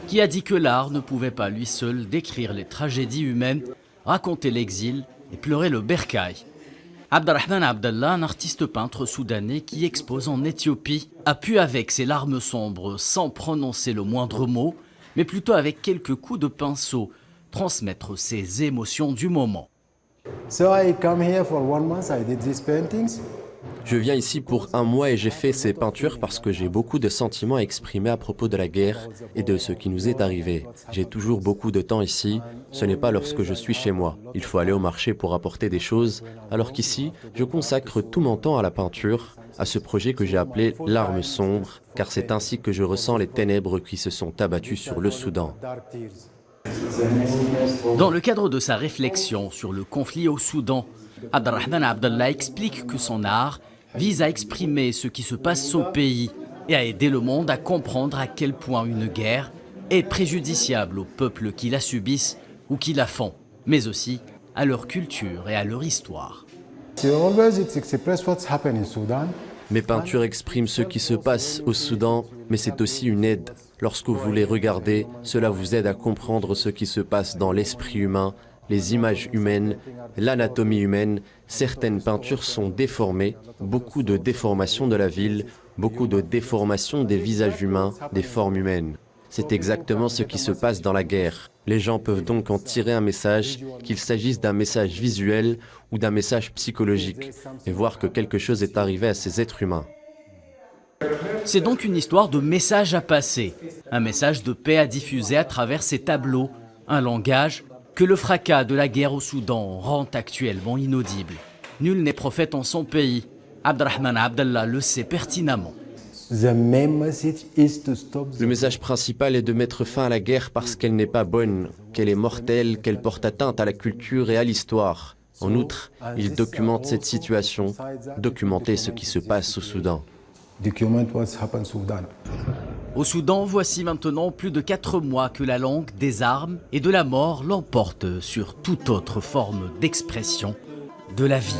qui a dit que l'art ne pouvait pas lui seul décrire les tragédies humaines, raconter l'exil et pleurer le bercail. Abderrahmane Abdallah, un artiste peintre soudanais qui expose en Éthiopie, a pu avec ses larmes sombres, sans prononcer le moindre mot, mais plutôt avec quelques coups de pinceau, transmettre ses émotions du moment. Je viens ici pour 1 mois et j'ai fait ces peintures parce que j'ai beaucoup de sentiments à exprimer à propos de la guerre et de ce qui nous est arrivé. J'ai toujours beaucoup de temps ici, ce n'est pas lorsque je suis chez moi. Il faut aller au marché pour apporter des choses, alors qu'ici, je consacre tout mon temps à la peinture, à ce projet que j'ai appelé « Larmes sombres », car c'est ainsi que je ressens les ténèbres qui se sont abattues sur le Soudan. Dans le cadre de sa réflexion sur le conflit au Soudan, Abderrahmane Abdallah explique que son art vise à exprimer ce qui se passe au pays et à aider le monde à comprendre à quel point une guerre est préjudiciable aux peuples qui la subissent ou qui la font, mais aussi à leur culture et à leur histoire. Mes peintures expriment ce qui se passe au Soudan, mais c'est aussi une aide. Lorsque vous les regardez, cela vous aide à comprendre ce qui se passe dans l'esprit humain, les images humaines, l'anatomie humaine. Certaines peintures sont déformées, beaucoup de déformations de la ville, beaucoup de déformations des visages humains, des formes humaines. C'est exactement ce qui se passe dans la guerre. Les gens peuvent donc en tirer un message, qu'il s'agisse d'un message visuel ou d'un message psychologique, et voir que quelque chose est arrivé à ces êtres humains. C'est donc une histoire de message à passer, un message de paix à diffuser à travers ces tableaux, un langage que le fracas de la guerre au Soudan rend actuellement inaudible. Nul n'est prophète en son pays. Abderrahmane Abdallah le sait pertinemment. Le message principal est de mettre fin à la guerre parce qu'elle n'est pas bonne, qu'elle est mortelle, qu'elle porte atteinte à la culture et à l'histoire. En outre, il documente cette situation, documenter ce qui se passe au Soudan. Au Soudan, voici maintenant plus de 4 mois que la langue des armes et de la mort l'emporte sur toute autre forme d'expression de la vie.